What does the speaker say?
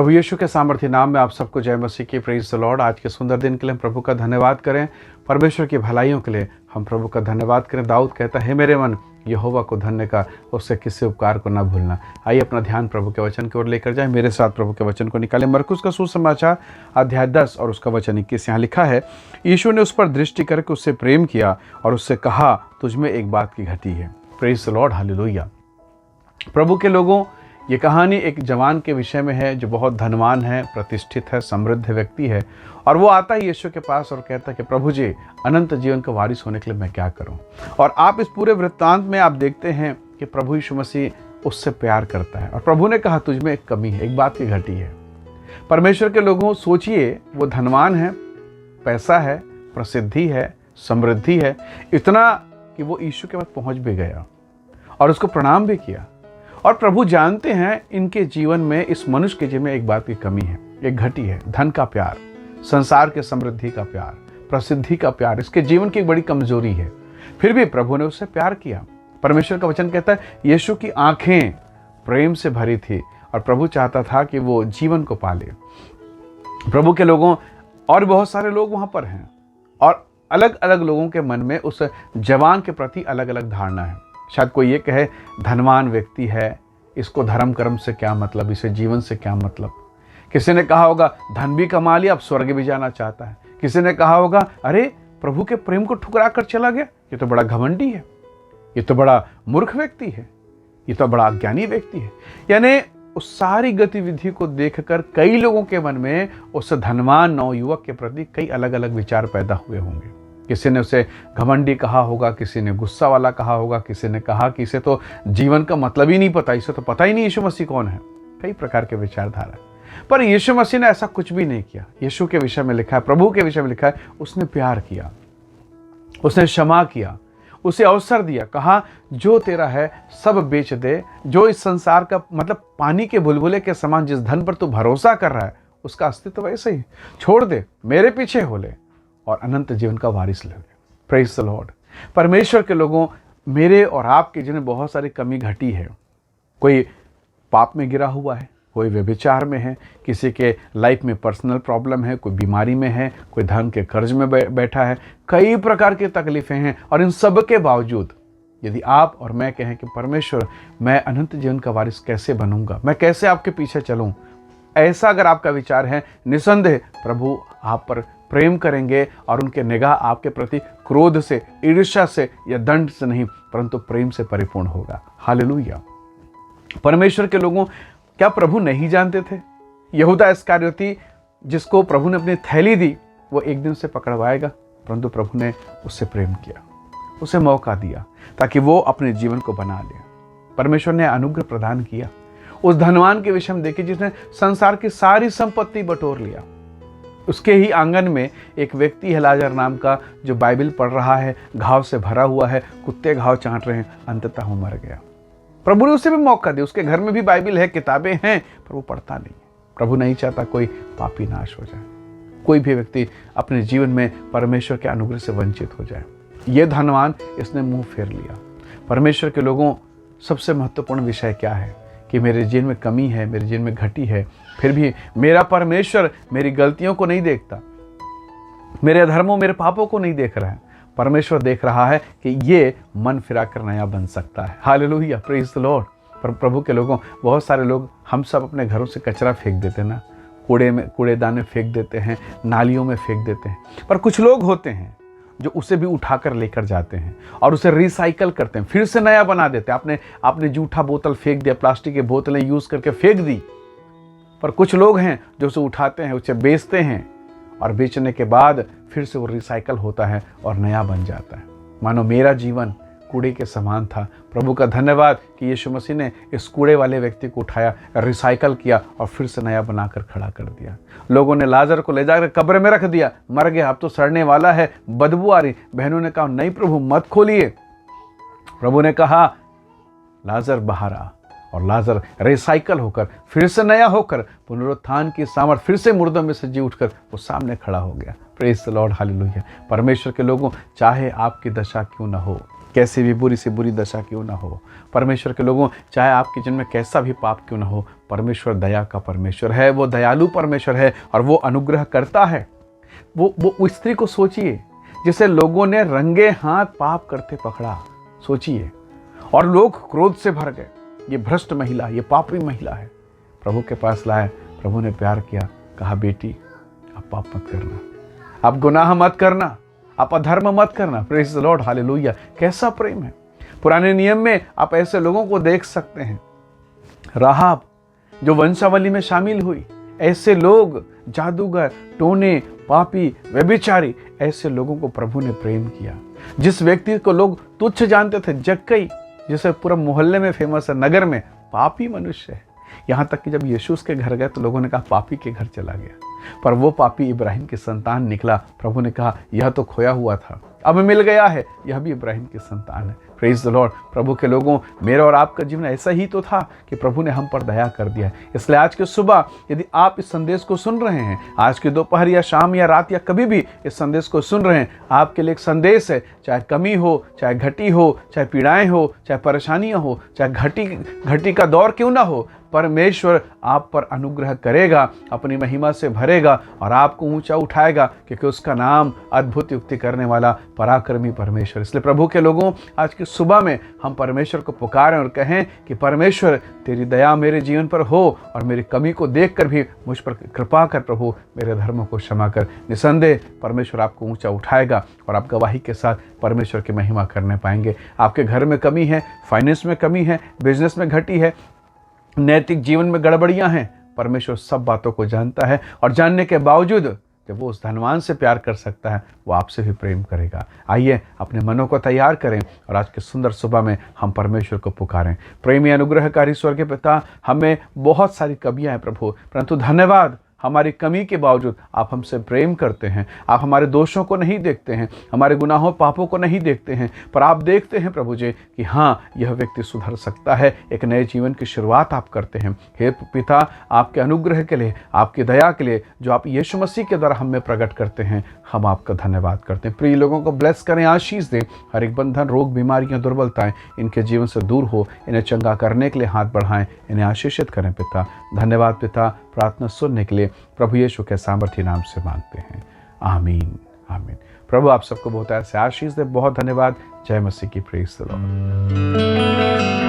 प्रभु यीशु के सामर्थ्य नाम में आप सबको जय मसीह की। Praise the Lord. आज के सुंदर दिन के लिए हम प्रभु का धन्यवाद करें। परमेश्वर की भलाइयों के लिए हम प्रभु का धन्यवाद करें। दाऊद कहता है, मेरे मन यहोवा को धन्य का, उससे किसी उपकार को ना भूलना। आइए अपना ध्यान प्रभु के वचन की ओर लेकर जाए। मेरे साथ प्रभु के वचन को निकालें। मरकुस का सुसमाचार अध्याय 10 और उसका वचन 21। यहाँ लिखा है, यीशु ने उस पर दृष्टि करके उससे प्रेम किया और उससे कहा, तुझमें एक बात की घटी है। Praise the Lord, hallelujah. प्रभु के लोगों, ये कहानी एक जवान के विषय में है जो बहुत धनवान है, प्रतिष्ठित है, समृद्ध व्यक्ति है। और वो आता है यीशु के पास और कहता है कि प्रभु जी, अनंत जीवन का वारिस होने के लिए मैं क्या करूं। और आप इस पूरे वृत्तांत में आप देखते हैं कि प्रभु यीशु मसीह उससे प्यार करता है। और प्रभु ने कहा, तुझ में एक कमी है, एक बात की घटी है। परमेश्वर के लोगों, सोचिए, वो धनवान है, पैसा है, प्रसिद्धि है, समृद्धि है, इतना कि वो यीशु के पास पहुंच भी गया और उसको प्रणाम भी किया। और प्रभु जानते हैं इनके जीवन में, इस मनुष्य के जीवन में एक बात की कमी है, एक घटी है। धन का प्यार, संसार के समृद्धि का प्यार, प्रसिद्धि का प्यार, इसके जीवन की एक बड़ी कमजोरी है। फिर भी प्रभु ने उससे प्यार किया। परमेश्वर का वचन कहता है, यीशु की आंखें प्रेम से भरी थी और प्रभु चाहता था कि वो जीवन को पाले। प्रभु के लोगों, और बहुत सारे लोग वहां पर हैं और अलग अलग लोगों के मन में उस जवान के प्रति अलग अलग धारणा है। शायद कोई ये कहे, धनवान व्यक्ति है, इसको धर्म कर्म से क्या मतलब, इसे जीवन से क्या मतलब। किसी ने कहा होगा, धन भी कमा लिया, अब स्वर्ग भी जाना चाहता है। किसी ने कहा होगा, अरे प्रभु के प्रेम को ठुकरा कर चला गया, ये तो बड़ा घमंडी है, ये तो बड़ा मूर्ख व्यक्ति है, ये तो बड़ा अज्ञानी व्यक्ति है। यानी उस सारी गतिविधि को देखकर कई लोगों के मन में उस धनवान नवयुवक के प्रति कई अलग अलग विचार पैदा हुए होंगे। किसी ने उसे घमंडी कहा होगा, किसी ने गुस्सा वाला कहा होगा, किसी ने कहा कि इसे तो जीवन का मतलब ही नहीं पता, इसे तो पता ही नहीं यीशु मसीह कौन है। कई प्रकार के विचारधारा। पर यीशु मसीह ने ऐसा कुछ भी नहीं किया। यीशु के विषय में लिखा है, प्रभु के विषय में लिखा है, उसने प्यार किया, उसने क्षमा किया, उसे अवसर दिया। कहा, जो तेरा है सब बेच दे, जो इस संसार का मतलब पानी के बुलबुले के समान जिस धन पर तू भरोसा कर रहा है, उसका अस्तित्व वैसे ही छोड़ दे, मेरे पीछे हो ले और अनंत जीवन का वारिस ले। Praise the Lord. परमेश्वर के लोगों, मेरे और आपके जिन्हें बहुत सारी कमी घटी है। कोई पाप में गिरा हुआ है, कोई व्यभिचार में है, किसी के लाइफ में पर्सनल प्रॉब्लम है, कोई बीमारी में है, कोई धन के कर्ज में बैठा है, कई प्रकार की तकलीफें हैं। और इन सब के बावजूद यदि आप और मैं कहें कि परमेश्वर, मैं अनंत जीवन का वारिस कैसे बनूंगा, मैं कैसे आपके पीछे चलूं, ऐसा अगर आपका विचार है, निसंदेह प्रभु आप पर प्रेम करेंगे और उनके निगाह आपके प्रति क्रोध से, ईर्ष्या से या दंड से नहीं, परंतु प्रेम से परिपूर्ण होगा। हालेलुया। परमेश्वर के लोगों, क्या प्रभु नहीं जानते थे यहूदा इस्करियोती, जिसको प्रभु ने अपनी थैली दी, वो एक दिन से पकड़वाएगा, परंतु प्रभु ने उससे प्रेम किया, उसे मौका दिया ताकि वो अपने जीवन को बना ले। परमेश्वर ने अनुग्रह प्रदान किया। उस धनवान के विषय में देखिए, जिसने संसार की सारी संपत्ति बटोर लिया। उसके ही आंगन में एक व्यक्ति है लाजर नाम का, जो बाइबल पढ़ रहा है, घाव से भरा हुआ है, कुत्ते घाव चाट रहे हैं, अंततः वो मर गया। प्रभु ने उसे भी मौका दिया। उसके घर में भी बाइबल है, किताबें हैं, पर वो पढ़ता नहीं। प्रभु नहीं चाहता कोई पापी नाश हो जाए, कोई भी व्यक्ति अपने जीवन में परमेश्वर के अनुग्रह से वंचित हो जाए। ये धनवान, इसने मुंह फेर लिया। परमेश्वर के लोगों, सबसे महत्वपूर्ण विषय क्या है कि मेरे जीवन में कमी है, मेरे जीवन में घटी है, फिर भी मेरा परमेश्वर मेरी गलतियों को नहीं देखता, मेरे अधर्मों, मेरे पापों को नहीं देख रहा है। परमेश्वर देख रहा है कि ये मन फिरा कर नया बन सकता है। Hallelujah, praise the Lord. पर प्रभु के लोगों, बहुत सारे लोग, हम सब अपने घरों से कचरा फेंक देते हैं ना, कूड़ेदान में फेंक देते हैं, नालियों में फेंक देते हैं। पर कुछ लोग होते हैं जो उसे भी उठाकर लेकर जाते हैं और उसे रिसाइकल करते हैं, फिर से नया बना देते हैं। आपने जूठा बोतल फेंक दिया, प्लास्टिक की बोतलें यूज करके फेंक दी, पर कुछ लोग हैं जो उसे उठाते हैं, उसे बेचते हैं और बेचने के बाद फिर से वो रिसाइकल होता है और नया बन जाता है। मानो मेरा जीवन कूड़े के समान था। प्रभु का धन्यवाद कि यीशु मसीह ने इस कूड़े वाले व्यक्ति को उठाया, रिसाइकल किया और फिर से नया बनाकर खड़ा कर दिया। लोगों ने लाजर को ले जाकर कब्र में रख दिया, मर गया, अब तो सड़ने वाला है, बदबू आ रही। बहनों ने कहा, नहीं प्रभु, मत खोलिए। प्रभु ने कहा, लाजर बाहर आ, और लाजर रिसाइकल होकर, फिर से नया होकर, पुनरुत्थान की सामर्थ, फिर से मुर्दों में से जी उठकर वो सामने खड़ा हो गया। Praise the Lord, hallelujah. परमेश्वर के लोगों, चाहे आपकी दशा क्यों न हो, कैसी भी बुरी से बुरी दशा क्यों ना हो। परमेश्वर के लोगों, चाहे आपके जीवन में कैसा भी पाप क्यों ना हो, परमेश्वर दया का परमेश्वर है, वो दयालु परमेश्वर है और वो अनुग्रह करता है। वो स्त्री को सोचिए जिसे लोगों ने रंगे हाथ पाप करते पकड़ा, सोचिए, और लोग क्रोध से भर गए, ये भ्रष्ट महिला, ये पापी महिला है। प्रभु के पास लाए, प्रभु ने प्यार किया, कहा बेटी आप पाप मत करना, आप गुनाह मत करना, आप अधर्म मत करना। Praise the Lord, hallelujah. कैसा प्रेम है। पुराने नियम में आप ऐसे लोगों को देख सकते हैं, राहाब जो वंशावली में शामिल हुई, ऐसे लोग, जादूगर, टोने, पापी, व्यभिचारी, ऐसे लोगों को प्रभु ने प्रेम किया। जिस व्यक्ति को लोग तुच्छ जानते थे, जक्कई, जिसे पूरा मोहल्ले में फेमस है, नगर में, पापी मनुष्य है। यहाँ तक कि जब यीशु उसके घर गए तो लोगों ने कहा पापी के घर चला गया, पर वो पापी इब्राहिम की संतान निकला। प्रभु ने कहा यह तो खोया हुआ था, अब मिल गया है, यह भी इब्राहिम की संतान है। Praise the Lord. प्रभु के लोगों, मेरा और आपका जीवन ऐसा ही तो था कि प्रभु ने हम पर दया कर दिया है। इसलिए आज की सुबह यदि आप इस संदेश को सुन रहे हैं, आज की दोपहर या शाम या रात या कभी भी इस संदेश को सुन रहे हैं, आपके लिए एक संदेश है। चाहे कमी हो, चाहे घटी हो, चाहे पीड़ाएं हो, चाहे परेशानियां हो, चाहे घटी का दौर क्यों ना हो, परमेश्वर आप पर अनुग्रह करेगा, अपनी महिमा से भरेगा और आपको ऊंचा उठाएगा, क्योंकि उसका नाम अद्भुत युक्ति करने वाला पराक्रमी परमेश्वर। इसलिए प्रभु के लोगों, आज की सुबह में हम परमेश्वर को पुकारें और कहें कि परमेश्वर तेरी दया मेरे जीवन पर हो और मेरी कमी को देखकर भी मुझ पर कृपा कर प्रभु, मेरे धर्मों को क्षमा कर। निसंदेह परमेश्वर आपको ऊंचा उठाएगा और आप गवाही के साथ परमेश्वर की महिमा करने पाएंगे। आपके घर में कमी है, फाइनेंस में कमी है, बिजनेस में घटी है, नैतिक जीवन में गड़बड़ियां हैं, परमेश्वर सब बातों को जानता है और जानने के बावजूद जब वो उस धनवान से प्यार कर सकता है, वो आपसे भी प्रेम करेगा। आइए अपने मनों को तैयार करें और आज के सुंदर सुबह में हम परमेश्वर को पुकारें। प्रेमी अनुग्रहकारी स्वर्गीय पिता, हमें बहुत सारी कमियां हैं प्रभु, परंतु धन्यवाद, हमारी कमी के बावजूद आप हमसे प्रेम करते हैं। आप हमारे दोषों को नहीं देखते हैं, हमारे गुनाहों पापों को नहीं देखते हैं, पर आप देखते हैं प्रभु जी कि हाँ, यह व्यक्ति सुधर सकता है, एक नए जीवन की शुरुआत आप करते हैं। हे पिता, आपके अनुग्रह के लिए, आपकी दया के लिए जो आप यीशु मसीह के द्वारा हमें प्रकट करते हैं, हम आपका धन्यवाद करते हैं। प्रिय लोगों को ब्लेस करें, आशीष दें। हर एक बंधन, रोग, बीमारियां, दुर्बलताएं इनके जीवन से दूर हो, इन्हें चंगा करने के लिए हाथ बढ़ाएं, इन्हें आशीषित करें पिता। धन्यवाद पिता, प्रार्थना सुनने के लिए प्रभु यीशु के सामर्थी नाम से मांगते हैं, आमीन आमीन। प्रभु आप सबको बहुत ऐसे आशीष दे। बहुत धन्यवाद। जय मसीह की। Praise the Lord.